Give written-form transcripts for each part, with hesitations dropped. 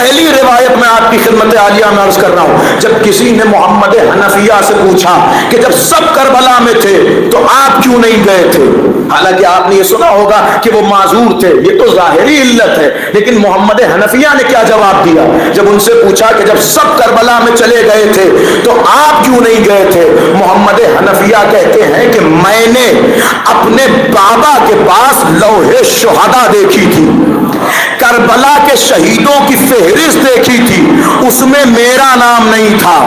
پہلی روایت میں آپ کی خدمت عالیہ میں عرض کر رہا ہوں، جب کسی نے محمد حنفیہ سے پوچھا کہ جب سب کربلا میں تھے تو آپ کیوں نہیں گئے تھے، حالانکہ آپ نے یہ سنا ہوگا کہ وہ معذور تھے، یہ تو ظاہری علت ہے، لیکن محمد حنفیہ نے کیا جواب دیا جب ان سے پوچھا کہ جب سب کربلا میں چلے گئے تھے تو آپ کیوں نہیں گئے تھے؟ محمد حنفیہ کہتے ہیں کہ میں نے اپنے بابا کے پاس لوح شہداء دیکھی تھی، کربلا کے شہیدوں کی فہرست دیکھی تھی، اس میں میرا نام نہیں تھا۔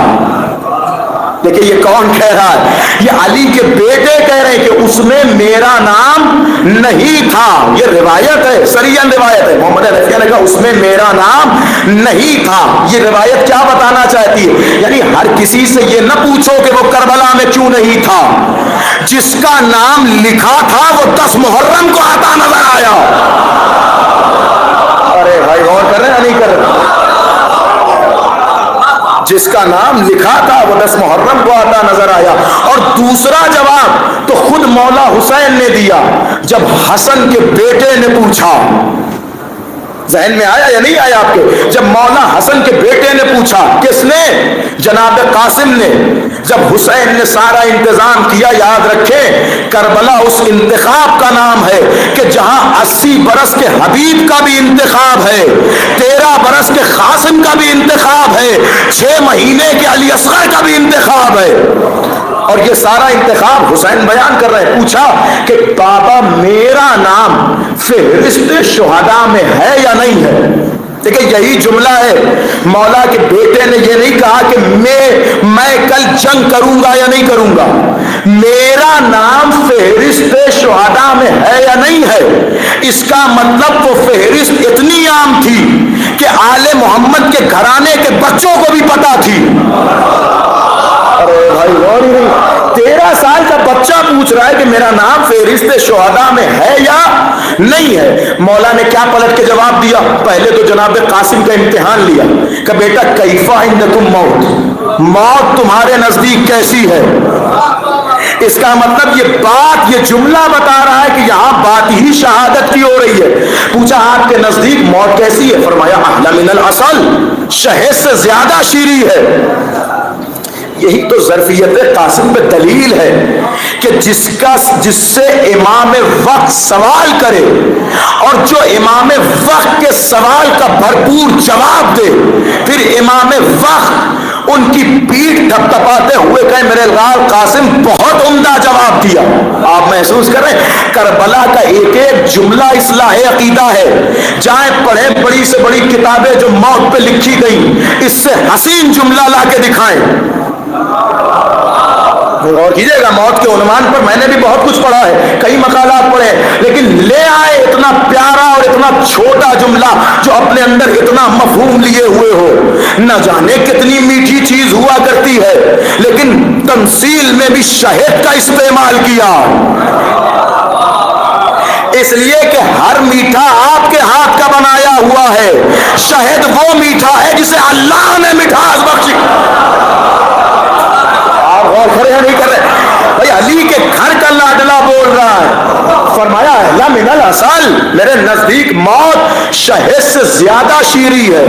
دیکھیں یہ کون کہہ رہا ہے؟ یہ علی کے بیٹے کہہ رہے ہیں کہ اس میں میرا نام نہیں تھا۔ یہ روایت ہے، سریعاً روایت ہے، محمد حنفیہ نے کہا اس میں میرا نام نہیں تھا۔ یہ روایت کیا بتانا چاہتی ہے؟ یعنی ہر کسی سے یہ نہ پوچھو کہ وہ کربلا میں کیوں نہیں تھا، جس کا نام لکھا تھا وہ 10 محرم کو آتا نظر آیا۔ ارے بھائی غور کر رہے ہیں نہیں کر رہے؟ جس کا نام لکھا تھا وہ 10 محرم کو آتا نظر آیا۔ اور دوسرا جواب تو خود مولا حسین نے دیا جب حسن کے بیٹے نے پوچھا، ذہن میں آیا یا نہیں آیا آپ کے؟ جب مولا حسن کے بیٹے نے پوچھا، کس نے؟ جناب قاسم نے۔ جب حسین نے سارا انتظام کیا، یاد رکھیں کربلا اس انتخاب کا نام ہے کہ جہاں 80 برس کے حبیب کا بھی انتخاب ہے، 13 برس کے قاسم کا بھی انتخاب ہے، 6 مہینے کے علی اصغر کا بھی انتخاب ہے، اور یہ سارا انتخاب حسین بیان کر رہے ہیں۔ پوچھا کہ بابا میرا نام فہرست شہداء میں ہے یا نہیں ہے؟ دیکھیں یہی جملہ ہے، مولا کے بیٹے نے یہ نہیں کہا کہ میں کل جنگ کروں گا یا نہیں کروں گا، میرا نام فہرست شہداء میں ہے یا نہیں ہے۔ اس کا مطلب وہ فہرست اتنی عام تھی کہ آل محمد کے گھرانے کے بچوں کو بھی پتا تھی۔ ارے بھائی غور ہی نہیں، 13 سال کا بچہ پوچھ رہا ہے کہ میرا نام فہرست شہداء میں ہے یا نہیں ہے۔ مولا نے کیا پلٹ کے جواب دیا؟ پہلے تو جناب قاسم کا امتحان لیا کہ بیٹا کیفا عندکم موت، موت تمہارے نزدیک کیسی ہے؟ اس کا مطلب یہ بات، یہ جملہ بتا رہا ہے کہ یہاں بات ہی شہادت کی ہو رہی ہے۔ پوچھا آپ کے نزدیک موت کیسی ہے؟ فرمایا احلی من العسل، شہد سے زیادہ شیریں ہے۔ یہی تو ظرفیت قاسم پہ دلیل ہے کہ جس سے امام وقت سوال کرے اور جو امام وقت کے سوال کا بھرپور جواب دے، پھر امام وقت ان کی پیٹھ تھپ تھپاتے ہوئے کہے میرے لال قاسم بہت عمدہ جواب دیا۔ آپ محسوس کر رہے ہیں کربلا کا ایک ایک جملہ اصلاح عقیدہ ہے۔ جائیں پڑھیں بڑی سے بڑی کتابیں جو موت پہ لکھی گئی، اس سے حسین جملہ لا کے دکھائیں۔ غور کیجیے گا، موت کے عنوان پر میں نے بھی بہت کچھ پڑھا ہے، کئی مقالات پڑھے، لیکن لے آئے اتنا پیارا اور اتنا چھوٹا جملہ جو اپنے اندر اتنا مفہوم لیے ہوئے ہو۔ نہ جانے کتنی میٹھی چیز ہوا کرتی ہے، لیکن تمثیل میں بھی شہد کا استعمال کیا، اس لیے کہ ہر میٹھا آپ کے ہاتھ کا بنایا ہوا ہے، شہد وہ میٹھا ہے جسے اللہ نے مٹھاس بخشی۔ غور کرے نہیں کر رہے بھائی، علی کے گھر کا لاڈلا بول رہا ہے، فرمایا احلی من العسل، میرے نزدیک موت شہد سے زیادہ شیریں ہے۔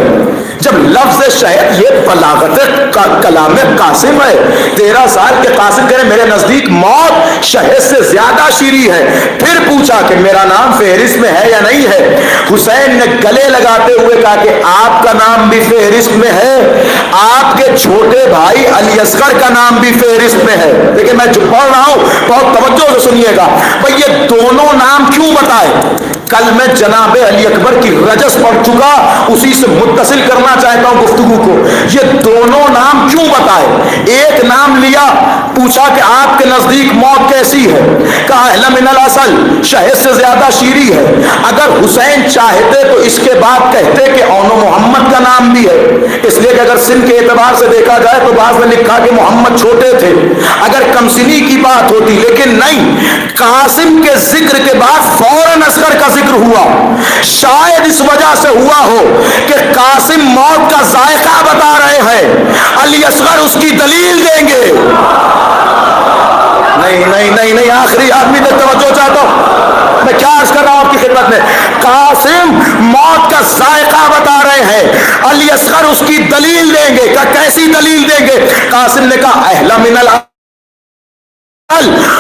جب لفظ شہد یہ بلاغت کا کلام قاسم ہے، 13 سال کے قاسم کہہ رہے میرے نزدیک موت شہد سے زیادہ شیریں ہے۔ پھر پوچھا کہ میرا نام فہرست میں ہے یا نہیں ہے؟ حسین نے گلے لگاتے ہوئے کہا کہ آپ کا نام بھی فہرست میں ہے، آپ کے چھوٹے بھائی علی اصغر کا نام بھی فہرست میں ہے۔ لیکن میں جو پڑھ رہا ہوں بہت توجہ سے سنیے گا بھائی، یہ دونوں نام کیوں بتائے؟ کل میں جناب علی اکبر کی رجس پڑھ چکا، اسی سے متصل کرنا چاہتا ہوں گفتگو کو۔ یہ دونوں نام کیوں بتائے؟ ایک نام لیا، پوچھا کہ آپ کے نزدیک موت کیسی ہے، کہا احلی من العسل، شہد سے زیادہ شیریں ہے۔ اگر حسین چاہتے تو اس کے بعد کہتے کہ اون محمد کا نام بھی ہے، اس لیے کہ اگر سن کے اعتبار سے دیکھا جائے تو بعض نے لکھا کہ محمد چھوٹے تھے، اگر کمسنی کی بات ہوتی، لیکن نہیں، قاسم کے ذکر کے بعد فوراً اصغر کا ذکر ہوا۔ شاید اس وجہ سے ہوا ہو کہ قاسم موت کا ذائقہ بتا رہے ہیں، علی اصغر اس کی دلیل دیں گے۔ نہیں، آخری آدمی تک توجہ چاہتا ہوں، میں کیا عرض کر رہا ہوں آپ کی خدمت میں، قاسم موت کا ذائقہ بتا رہے ہیں، علی دیں گے؟ کہا کیسی دلیل دیں گے؟ قاسم نے کہا اہلا من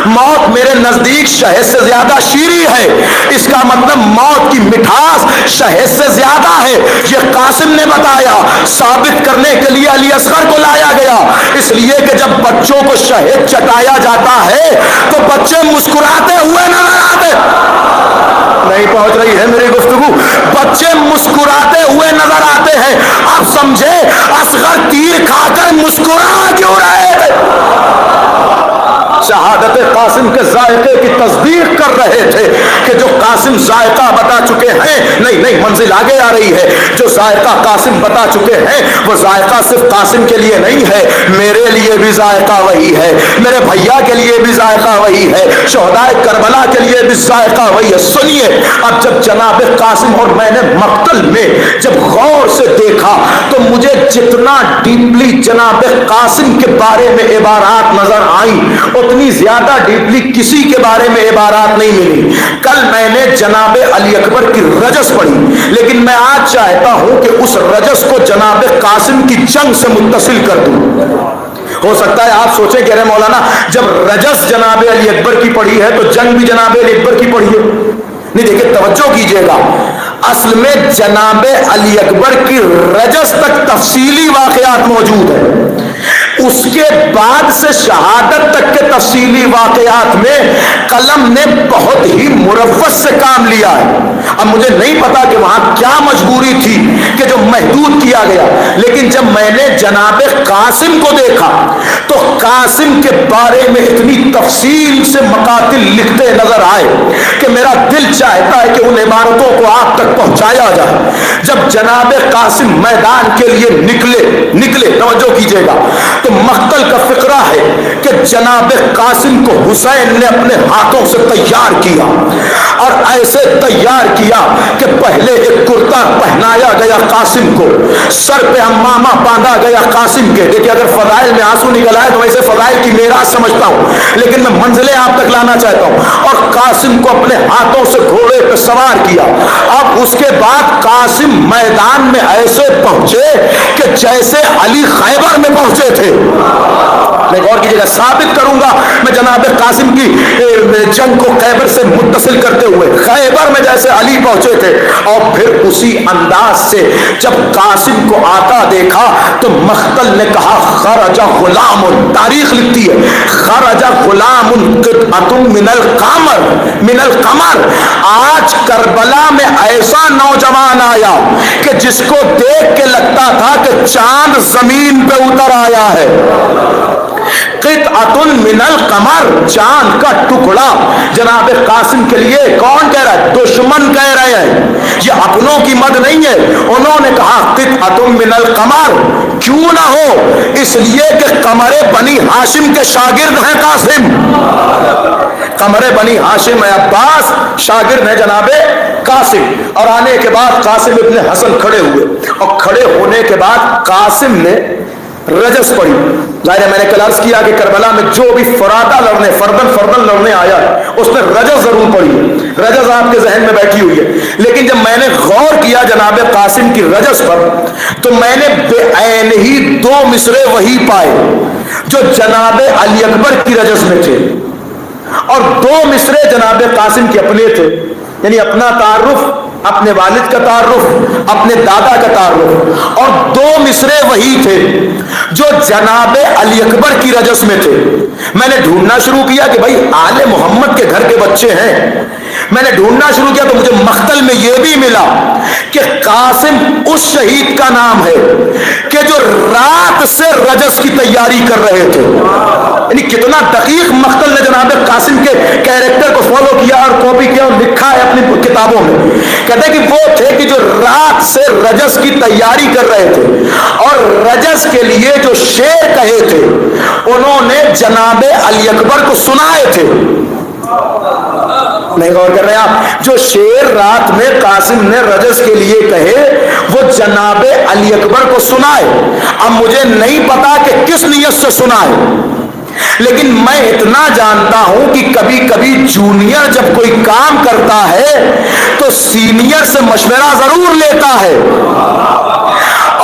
موت میرے نزدیک شہد سے زیادہ شیریں ہے، اس کا مطلب موت کی مٹھاس شہد سے زیادہ ہے۔ یہ قاسم نے بتایا، ثابت کرنے کے لیے علی اصغر کو لایا گیا، اس لیے کہ جب بچوں کو شہد چٹایا جاتا ہے تو بچے مسکراتے ہوئے نظر آتے، نہیں پہنچ رہی ہے میری گفتگو، بچے مسکراتے ہوئے نظر آتے ہیں۔ آپ سمجھے اصغر تیر کھا کر مسکرا کیوں رہے تھے؟ شہادت قاسم کے ذائقے کی تصدیق کر رہے تھے کہ جو قاسم ذائقہ بتا چکے ہیں، نہیں منزل آگے آ رہی ہے، جو ذائقہ قاسم بتا چکے ہیں وہ ذائقہ صرف قاسم کے لیے نہیں ہے، میرے لیے بھی ذائقہ وہی ہے، میرے بھیا کے لیے بھی ذائقہ وہی ہے، شہدائے کربلا کے لیے بھی ذائقہ وہی ہے۔ سنیے، اب جب جناب قاسم اور میں نے مقتل میں جب غور سے دیکھا تو مجھے جتنا ڈیپلی جناب قاسم کے بارے میں عبارات نظر آئیں اتنی زیادہ ڈیپلی کسی کے بارے میں عبارات نہیں ملی۔ کل میں نے جناب علی اکبر کی رجس پڑھی، لیکن میں آج چاہتا ہوں کہ اس رجس کو جناب قاسم کی جنگ سے متصل کر دوں۔ ہو سکتا ہے آپ سوچیں کہ ارے مولانا جب رجس جناب علی اکبر کی پڑھی ہے تو جنگ بھی جناب علی اکبر کی پڑھی ہے۔ نہیں، دیکھیں توجہ کیجئے گا، اصل میں جناب علی اکبر کی رجس تک تفصیلی واقعات موجود ہیں، اس کے بعد سے شہادت تک کے تفصیلی واقعات میں قلم نے بہت ہی مروت سے کام لیا ہے۔ اب مجھے نہیں پتا کہ وہاں کیا مجبوری تھی کہ جو محدود کیا گیا، لیکن جب میں نے جناب قاسم کو دیکھا تو قاسم کے بارے میں اتنی تفصیل سے مقاتل لکھتے نظر آئے کہ میرا دل چاہتا ہے کہ ان عبارتوں کو آپ تک پہنچایا جائے۔ جب جناب قاسم میدان کے لیے نکلے توجہ کیجیے گا تو مقتل کا فقرہ ہے کہ جناب قاسم کو حسین نے اپنے ہاتھوں سے تیار کیا اور ایسے تیار کیا کہ پہلے ایک کرتا پہنایا گیا قاسم کو، سر پہ امامہ باندھا گیا قاسم کے۔ دیکھیں اگر فضائل میں آنسو نکل آئے تو ویسے فضائل کی میراث سمجھتا ہوں، لیکن میں منزلیں آپ تک لانا چاہتا ہوں۔ اور قاسم کو اپنے ہاتھوں سے گھوڑے پہ سوار کیا۔ اب اس کے بعد قاسم میدان میں ایسے پہنچے کہ جیسے علی خیبر میں پہنچے تھے۔ میں غور کیجیے گا، ثابت کروں گا میں جناب قاسم کی جنگ کو خیبر سے متصل کرتے ہوئے، خیبر میں جیسے علی پہنچے تھے۔ اور پھر اسی انداز سے جب قاسم کو آتا دیکھا تو مقتل نے کہا خرج غلام، تاریخ لکھتی ہے خرج غلام قطعۃ من القمر، آج کربلا میں ایسا نوجوان آیا کہ جس کو دیکھ کے لگتا تھا کہ چاند زمین پہ اتر آیا ہے۔ قطعۃ من القمر، چاند کا ٹکڑا جناب قاسم کے لیے کون کہہ رہا ہے؟ دشمن کہہ رہے ہیں، یہ اپنوں کی مد نہیں ہے۔ انہوں نے کہا قطعۃ من القمر، کیوں نہ ہو؟ اس لیے کہ قمر بنی ہاشم کے شاگرد ہیں قاسم، قمر بنی ہاشم عباس شاگرد ہیں جناب قاسم۔ اور آنے کے بعد قاسم ابن حسن کھڑے ہوئے، اور کھڑے ہونے کے بعد قاسم نے رجس پڑھی۔ ظاہر ہے میں نے کل عرض کیا کہ کربلا میں جو بھی فردن فردن لڑنے آیا اس نے رجس ضرور پڑھی ہے، رجس آپ کے ذہن میں بیٹھی ہوئی ہے۔ لیکن جب میں نے غور کیا جناب قاسم کی رجس پر تو میں نے بے عین ہی دو مصرے وہی پائے جو جناب علی اکبر کی رجس میں تھے، اور دو مصرے جناب قاسم کے اپنے تھے، یعنی اپنا تعارف، اپنے والد کا تعارف، اپنے دادا کا تعارف، اور دو مصرے وہی تھے جو جناب علی اکبر کی رجس میں تھے۔ میں نے ڈھونڈنا شروع کیا کہ بھائی آل محمد کے گھر کے بچے ہیں، میں نے ڈھونڈنا شروع کیا تو مجھے مقتل میں یہ بھی ملا کہ قاسم اس شہید کا نام ہے کہ جو رات سے رجس کی تیاری کر رہے تھے۔ یعنی کتنا دقیق مقتل نے جناب قاسم کے کیریکٹر کو فالو کیا اور کاپی کیا اور لکھا ہے اپنی کتابوں میں۔ کہتے ہیں کہ وہ تھے کہ جو رات سے رجس کی تیاری کر رہے تھے، اور رجس کے لیے جو شعر کہے تھے انہوں نے جناب علی اکبر کو سنائے تھے۔ نہیں غور کر رہے آپ؟ جو شعر رات میں قاسم نے رجس کے لیے کہے وہ جناب علی اکبر کو سنائے۔ اب مجھے نہیں پتا کہ کس نیت سے سنائے، لیکن میں اتنا جانتا ہوں کہ کبھی کبھی جونیئر جب کوئی کام کرتا ہے تو سینئر سے مشورہ ضرور لیتا ہے،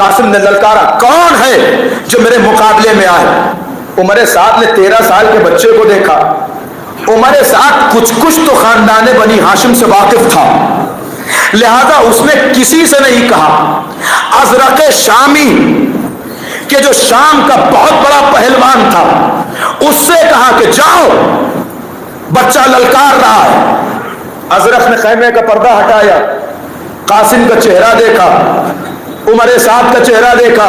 قاسم نے للکارا کون ہے جو میرے مقابلے میں آئے؟ عمر سعد نے 13 سال کے بچے کو دیکھا. عمر سعد کچھ تو خاندان بنی ہاشم سے واقف تھا، لہذا اس نے کسی سے نہیں کہا. ازرق شامی کہ جو شام کا بہت بڑا پہلوان تھا، اس سے کہا کہ جاؤ، بچہ للکار رہا ہے. ازرق نے خیمے کا پردہ ہٹایا، قاسم کا چہرہ دیکھا، عمر سعد کا چہرہ دیکھا،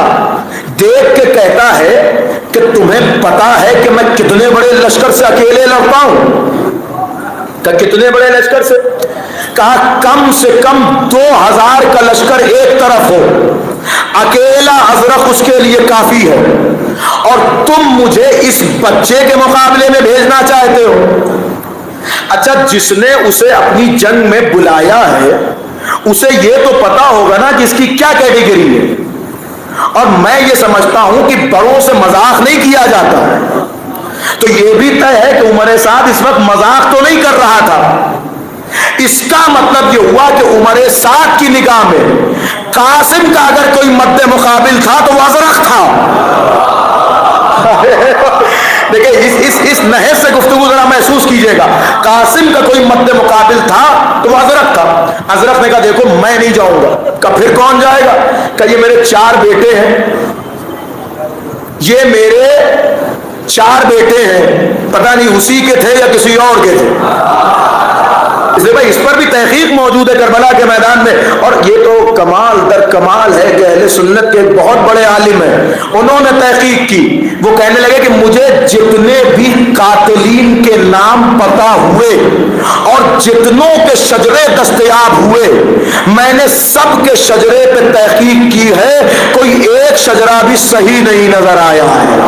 دیکھ کے کہتا ہے کہ تمہیں پتا ہے کہ میں کتنے بڑے لشکر سے اکیلے لڑتا ہوں؟ کہ کتنے بڑے لشکر سے؟ کہا کم سے کم 2000 کا لشکر ایک طرف ہو، اکیلا ازرق اس کے لیے کافی ہے، اور تم مجھے اس بچے کے مقابلے میں بھیجنا چاہتے ہو؟ اچھا، جس نے اسے اپنی جنگ میں بلایا ہے اسے یہ تو پتا ہوگا نا کہ اس کی کیا کیٹیگری ہے. اور میں یہ سمجھتا ہوں کہ بڑوں سے مذاق نہیں کیا جاتا. تو یہ بھی طے ہے کہ عمر سعد اس وقت مذاق تو نہیں کر رہا تھا. اس کا مطلب یہ ہوا کہ عمر سعد کی نگاہ میں قاسم کا اگر کوئی مد مقابل تھا تو وہ ازرق تھا. دیکھیں اس نہج سے گفتگو ذرا محسوس کیجئے گا. قاسم کا کوئی مد مقابل تھا تو وہ ازرق تھا. ازرق نے کہا دیکھو میں نہیں جاؤں گا. کہا پھر کون جائے گا؟ کہ یہ میرے 4 بیٹے ہیں، یہ میرے 4 بیٹے ہیں، پتہ نہیں اسی کے تھے یا کسی اور کے تھے. اس لیے بھائی اس پر بھی تحقیق موجود ہے کربلا کے میدان میں. اور یہ تو کمال در کمال ہے کہ اہل سنت کے ایک بہت بڑے عالم ہیں، انہوں نے تحقیق کی. وہ کہنے لگے کہ مجھے جتنے بھی قاتلین کے نام پتا ہوئے اور جتنوں کے شجرے دستیاب ہوئے، میں نے سب کے شجرے پہ تحقیق کی ہے، کوئی ایک شجرہ بھی صحیح نہیں نظر آیا ہے.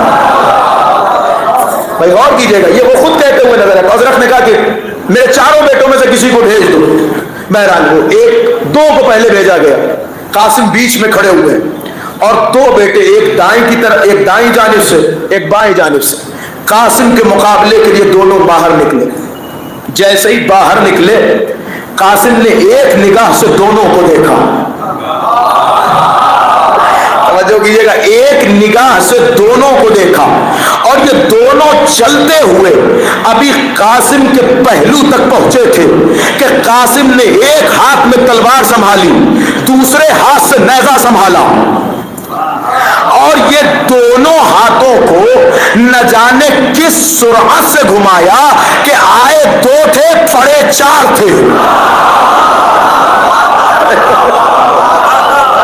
بھائی غور کیجئے گا، یہ وہ خود کہتے ہوئے نظر آتا. حضرت نے کہا کہ میرے 4 بیٹوں میں سے کسی کو بھیج دو. بہرحال وہ 2 کو پہلے بھیجا گیا. قاسم بیچ میں کھڑے ہوئے اور 2 بیٹے، ایک دائیں کی طرف، ایک دائیں جانب سے، ایک بائیں جانب سے. قاسم کے مقابلے کے لیے دونوں باہر نکلے. جیسے ہی باہر نکلے قاسم نے ایک نگاہ سے دونوں کو دیکھا. توجہ کیجیے گا، ایک نگاہ سے دونوں کو دیکھا. اور یہ دونوں چلتے ہوئے ابھی قاسم کے پہلو تک پہنچے تھے کہ قاسم نے ایک ہاتھ میں تلوار سنبھالی، دوسرے ہاتھ سے نیزہ سنبھالا، اور یہ دونوں ہاتھوں کو نہ جانے کس سرعت سے گھمایا کہ آئے 2 تھے پڑے 4 تھے.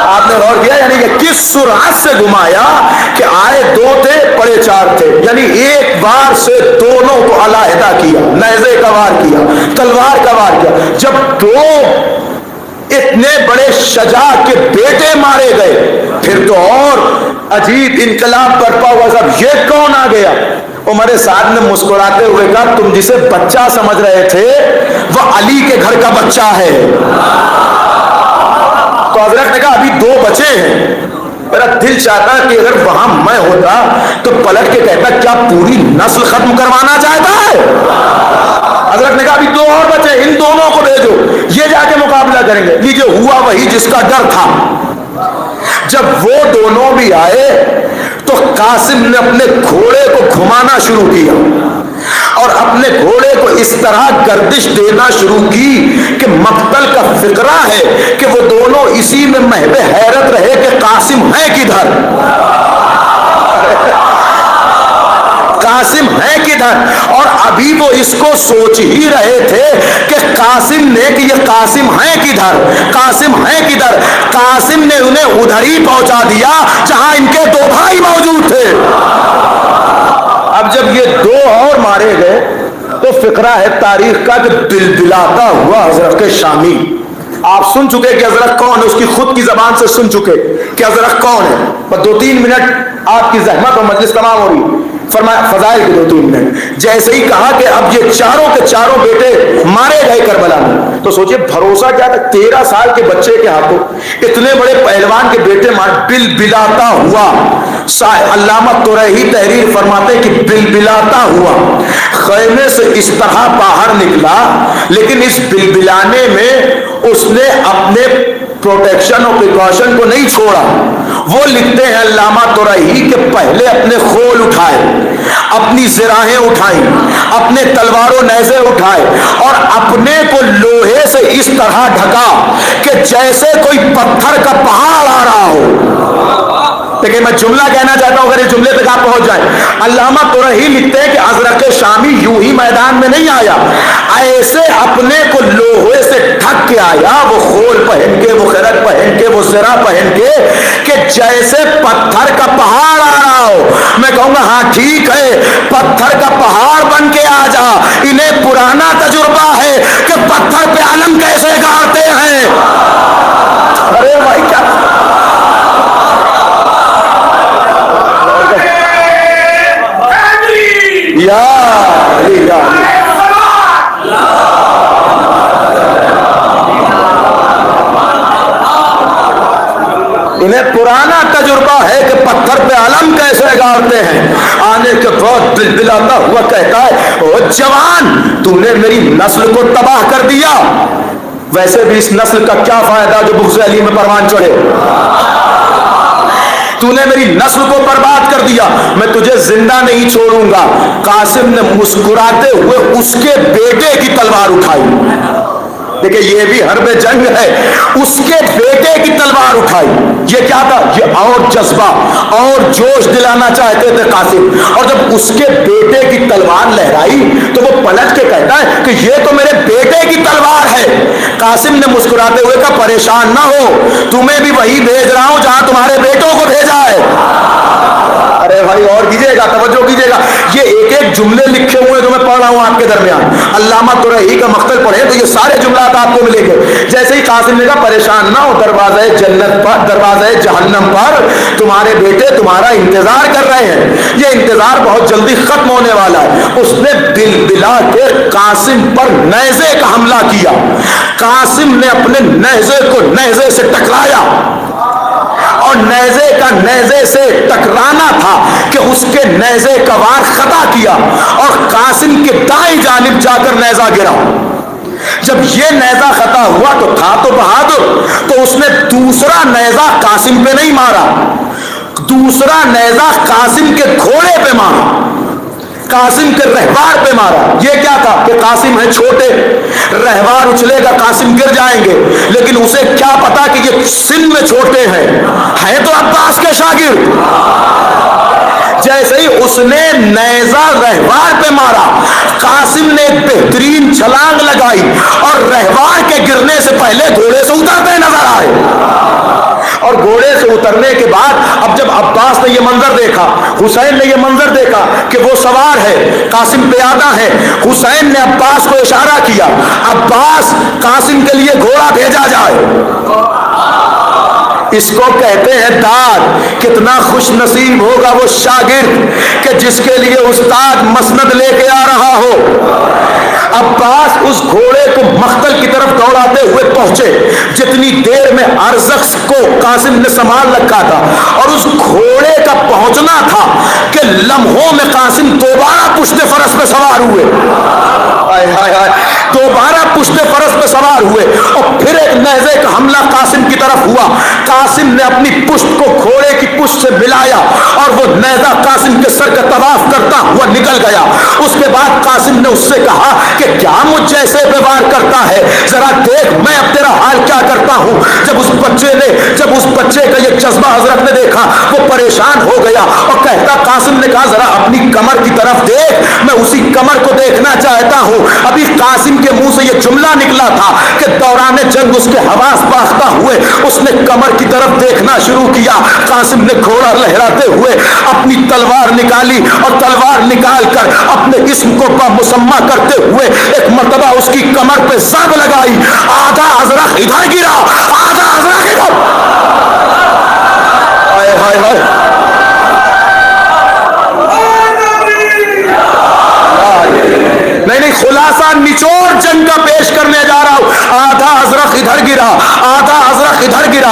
آپ نے غور کیا؟ یعنی کہ کس سرعت سے گھمایا کہ آئے 2 تھے پڑے 4 تھے. یعنی ایک بار سے دونوں کو علیحدہ کیا، نیزے کا وار کیا، تلوار کا وار کیا. جب 2 اتنے بڑے شجاع کے بیٹے مارے گئے پھر تو اور عجیب انقلاب برپا ہوا. صاحب یہ کون آ گیا؟ عمر سعد نے مسکراتے ہوئے کہا تم جسے بچہ سمجھ رہے تھے وہ علی کے گھر کا بچہ ہے. تو حضرت نے کہا ابھی 2 بچے ہیں. میرا دل چاہتا کہ اگر وہاں میں ہوتا تو پلٹ کے کہتا کیا پوری نسل ختم کروانا چاہتا ہے؟ حضرت نے کہا ابھی 2 اور بچے، ان دونوں کو بھیجو، یہ جا کے مقابلہ کریں گے. یہ ہوا وہی جس کا ڈر تھا. جب وہ دونوں بھی آئے تو قاسم نے اپنے گھوڑے کو گھمانا شروع کیا اور اپنے گھوڑے کو اس طرح گردش دینا شروع کی کہ مقتل کا فکرہ ہے کہ وہ دونوں اسی میں محو حیرت رہے کہ قاسم ہے کدھر، قاسم ہے کدھر. اور ابھی وہ اس کو سوچ ہی رہے تھے کہ قاسم نے کہ یہ قاسم ہے کدھر، قاسم ہے کدھر. قاسم نے انہیں ادھر ہی پہنچا دیا جہاں ان کے 2 بھائی موجود تھے. اب جب یہ 2 اور مارے گئے تو فقرہ ہے تاریخ کا کہ بلبلاتا ہوا حضرت شامی. آپ سن چکے کہ حضرت کون ہے، اس کی خود کی زبان سے سن چکے کہ حضرت کون ہے. بس 2-3 منٹ آپ کی زحمت اور مجلس تمام ہو رہی. فرمایا فضائل کے 2-3 منٹ. جیسے ہی کہا کہ اب یہ 4 کے 4 بیٹے مارے گئے کربلا میں، تو سوچئے بھروسہ کیا تھا 13 سال کے بچے کے ہاتھوں اتنے بڑے پہلوان کے بیٹے مار. بلبلاتا ہوا، علامہ طرحی تحریر فرماتے کہ بلبلاتا ہوا خیمے سے اس طرح باہر نکلا، لیکن اس بلبلانے میں اس نے اپنے پروٹیکشن اور پریکاشن کو نہیں چھوڑا. وہ لکھتے ہیں علامہ ترہی کہ پہلے اپنے خول اٹھائے، اپنی زراہیں اٹھائیں، اپنے تلوار و نیزے اٹھائے اور اپنے کو لوہے سے اس طرح ڈھکا کہ جیسے کوئی پتھر کا پہاڑ آ رہا ہو۔ لیکن میں جملہ کہنا چاہتا ہوں، اگر یہ جملے تک آپ پہنچ جائیں، علامہ ترہی لکھتے ہیں کہ ازرق شامی یوں ہی میدان میں نہیں آیا، ایسے اپنے کو لوہے سے ڈھک کے آیا، وہ خول پہن کے، وہ خرق پہن کے، وہ زرہ پہن کے، کہ جیسے پتھر کا پہاڑ آ رہا ہو۔ میں کہوں گا ہاں ٹھیک ہے، پتھر کا پہاڑ بن کے آ جا، انہیں پرانا تجربہ ہے کہ پتھر پہ علم کیسے گاڑتے ہیں۔ ارے بھائی کیا انہیں پرانا تجربہ ہے کہ پتھر پہ علم کیسے گاڑتے ہیں۔ آنے کے بعد دلاتا ہوا کہتا ہے او جوان، تم نے میری نسل کو تباہ کر دیا، ویسے بھی اس نسل کا کیا فائدہ جو بغض علی میں پروان چڑھے، تو نے میری نسل کو برباد کر دیا، میں تجھے زندہ نہیں چھوڑوں گا۔ قاسم نے مسکراتے ہوئے اس کے بیٹے کی تلوار اٹھائی، دیکھیں یہ بھی حرب جنگ ہے، اس کے بیٹے کی تلوار اٹھائی۔ یہ کیا تھا؟ یہ اور جذبہ اور جوش دلانا چاہتے تھے قاسم، اور جب اس کے بیٹے کی تلوار لہرائی تو وہ پلٹ کے کہتا ہے کہ یہ تو میرے بیٹے کی تلوار ہے۔ قاسم نے مسکراتے ہوئے کہا پریشان نہ ہو، تمہیں بھی وہی بھیج رہا ہوں جہاں تمہارے بیٹوں کو بھیجا ہے۔ ارے بھائی اور کیجیے گا، توجہ کیجیے گا، یہ ایک ایک جملے لکھے ہوئے جو میں پڑھ رہا ہوں آپ کے درمیان، علامہ ترہی کا مقتل پڑھیں تو یہ سارے جملات آپ کو ملیں گے۔ جیسے ہی قاسم نے کہا پریشان نہ ہو، دروازہ جنت پر، دروازہ جہنم پر تمہارے بیٹے تمہارا انتظار کر رہے ہیں، یہ انتظار بہت جلدی ختم ہونے والا ہے۔ اس نے دل بلا کے قاسم پر نیزے کا حملہ کیا، قاسم نے اپنے نیزے کو نیزے سے ٹکرایا، اور نیزے کا نیزے سے ٹکرانا تھا کہ اس کے نیزے کا وار خطا کیا اور قاسم کے دائیں جانب جا کر نیزہ گرا۔ جب یہ نیزہ خطا ہوا تو تھا تو بہادر، تو اس نے دوسرا نیزہ قاسم پہ نہیں مارا، دوسرا نیزہ قاسم کے گھوڑے پہ مارا، قاسم کے رہوار پہ مارا۔ یہ کیا تھا کہ قاسم ہے چھوٹے، رہوار اچھلے گا قاسم گر جائیں گے، لیکن اسے کیا پتا کہ یہ سن میں چھوٹے ہیں تو عباس کے شاگرد۔ جیسے ہی اس نے نیزہ رہوار پہ مارا، قاسم نے ایک بہترین چھلانگ لگائی اور رہوار کے گرنے سے پہلے گھوڑے سے اترتے نظر آئے، اور گھوڑے سے اترنے کے بعد اب جب عباس نے یہ منظر دیکھا، حسین نے یہ منظر دیکھا کہ وہ سوار ہے، قاسم پیادہ ہے، حسین نے عباس کو اشارہ کیا، عباس قاسم کے لیے گھوڑا بھیجا جائے۔ اس کو کہتے ہیں داد۔ کتنا خوش نصیب ہوگا وہ شاگرد کہ جس کے لیے استاد مسند لے کے آ رہا ہو۔ عباس اس گھوڑے کو مقتل کی طرف دوڑاتے ہوئے پہنچے، جتنی دیر میں ارزق کو قاسم نے سنبھال رکھا تھا، اور اس گھوڑے کا پہنچنا تھا کہ لمحوں میں قاسم دوبارہ پشت فرس پہ سوار ہوئے، دوبارہ پشت فرس پہ سوار ہوئے، اور پھر ایک نیزے کا حملہ قاسم کی طرف ہوا۔ قاسم نے اپنی پشت کو گھوڑے کی پشت سے ملایا اور وہ نیزہ قاسم کے سر کا طواف کرتا ہوا نکل گیا۔ اس کے بعد قاسم نے اس سے کہا کہ کیا مجھ جیسے پہ وار کرتا ہے، ذرا دیکھ میں اب تیرا حال کیا کرتا ہوں۔ جب اس بچے کا یہ جذبہ حضرت نے دیکھا، وہ پریشان ہو گیا اور کہتا، قاسم نے کہا ذرا اپنی کمر کی طرف دیکھ، میں اسی کمر کو دیکھنا چاہتا ہوں۔ ابھی قاسم کے منہ سے یہ جملہ نکلا تھا کہ دوران جنگ اس کے حواس باختہ ہوئے اس نے کمر کی طرف دیکھنا شروع کیا۔ قاسم نے گھوڑا لہراتے ہوئے اپنی تلوار نکالی اور تلوار نکال کر اپنے جسم کو بامسمہ کرتے ہوئے ایک مرتبہ اس کی کمر پہ ضرب لگائی، آدھا ازرق ادھر گرا، آدھا ازرق ادھر۔ ہائے ہائے ہائے، نہیں خلاصہ نچوڑ جنگ کا پیش کرنے جا رہا ہوں۔ آدھا ازرق ادھر گرا، آدھا ازرق ادھر گرا۔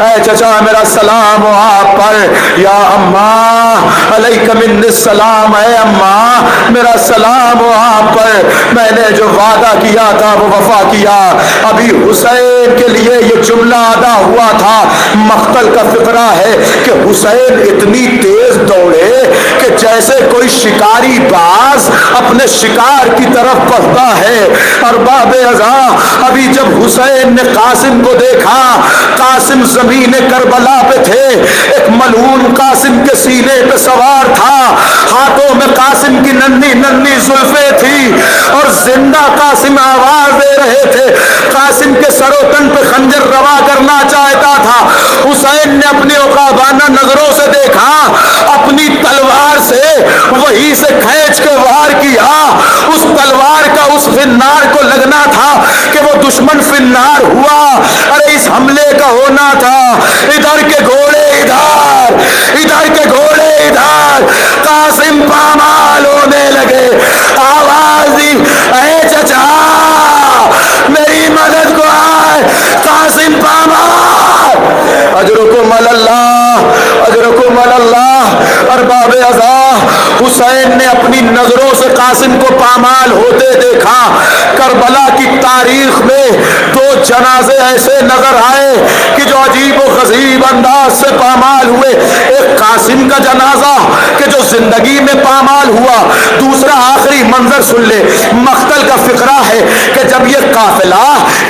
اے چچا میرا سلام ہو آپ پر، یا اماں علیکم من السلام، اے اماں میرا سلام ہو آپ پر، میں نے جو وعدہ کیا تھا وہ وفا کیا۔ ابھی حسین کے لیے یہ جملہ ادا ہوا تھا۔ مقتل کا فقرہ ہے کہ حسین اتنی تیز دوڑے کہ جیسے کوئی شکاری باز اپنے شکار کی طرف بڑھتا ہے۔ ارباب ازاں ابھی جب حسین نے قاسم کو دیکھا، قاسم زمین کربلا پہ تھے، ایک ملعون قاسم کے سینے پہ سوار تھا، ہاتھوں میں قاسم کی ننھی ننھی زلفیں تھی اور زندہ قاسم آواز دے رہے تھے۔ قاسم کے سر و تن پہ خنجر روا کرنا چاہتا تھا۔ حسین نے اپنی عقابانہ نظروں سے دیکھا، اپنی تلوار سے وہی سے کھینچ کے وار کیا۔ اس تلوار کا اس فنار کو لگنا تھا کہ وہ دشمن فنار ہوا، ارے اس حملے کا ہونا تھا۔ ادھر کے گھوڑے ادھر، ادھر کے گھوڑے ادھر، قاسم پامال ہونے لگے۔ آواز دی، اے چچا میری مدد کو آئے، قاسم پامال، اجرکم اللہ، اجرکم اللہ۔ ارباب ازاں حسین نے اپنی نظروں سے قاسم کو پامال ہوتے دیکھا۔ کربلا کی تاریخ میں دو جنازے ایسے نظر آئے کہ جو عجیب و غریب انداز سے پامال ہوئے۔ ایک قاسم کا جنازہ کہ جو زندگی میں پامال ہوا، دوسرا آخری منظر سن لے۔ مقتل کا فقرہ ہے کہ جب یہ قافلہ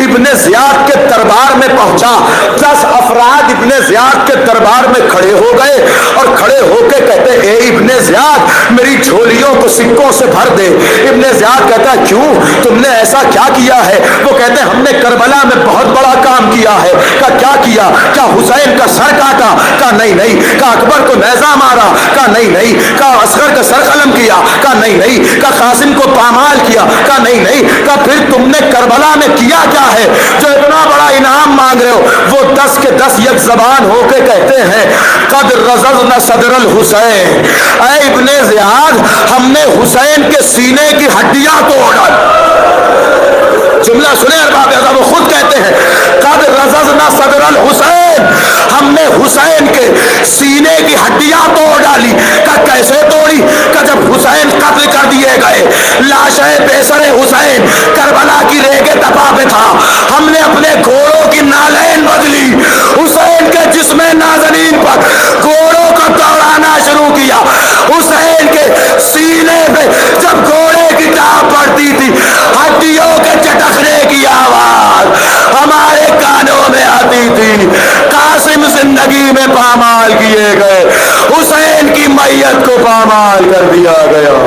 ابن زیاد کے دربار میں پہنچا، 10 افراد ابن زیاد کے دربار میں کھڑے ہو گئے اور کھڑے ہو کے کہتے اے ابن زیاد میری جھولیوں کو سکوں سے بھر دے۔ ابن زیاد کہتا کیوں، تم نے ایسا کیا کیا ہے؟ وہ کہتے ہم نے کربلا میں بہت بڑا کام کیا ہے۔ کہا کیا کیا؟ کیا حسین کا سر کاٹا؟ کہا نہیں نہیں۔ کہا اکبر کو نیزہ مارا؟ کہا نہیں نہیں۔ کہا اصغر کا سر قلم کیا؟ کہا نہیں نہیں۔ کہا قاسم کو پامال کیا؟ کہا نہیں نہیں۔ کہا پھر تم نے کربلا میں کیا کیا ہے جو اتنا بڑا انعام مانگ رہے ہو؟ وہ 10 کے 10 یک زبان ہو کے کہتے ہیں قد رززنا صدر الحسین، اے ابن زیاد ہم نے حسین کے سینے کی ہڈیاں توڑ ڈالی۔ جملہ سنے ارباب ازاں، وہ خود کہتے ہیں قد رززنا صدر الحسین، ہم نے حسین کے سینے کی ہڈیاں توڑ ڈالی۔ کہا کیسے توڑی؟ کہ جب حسین قتل کر دیے گئے، لاشیں بیسر حسین کربلا کی ریگ دبا پہ تھا، ہم نے اپنے گھوڑوں کی نالین بدلی، حسین کے جسم نازنین پر گھوڑوں کو دوڑانا شروع کیا۔ حسین کے سینے پہ جب گھوڑے کی ٹانپ پڑتی تھی، ہڈیوں کے چٹکنے کی آواز ہمارے کانوں میں آتی تھی۔ قاسم زندگی میں پامال کیے گئے، حسین کی میت کو پامال کر دیا گیا۔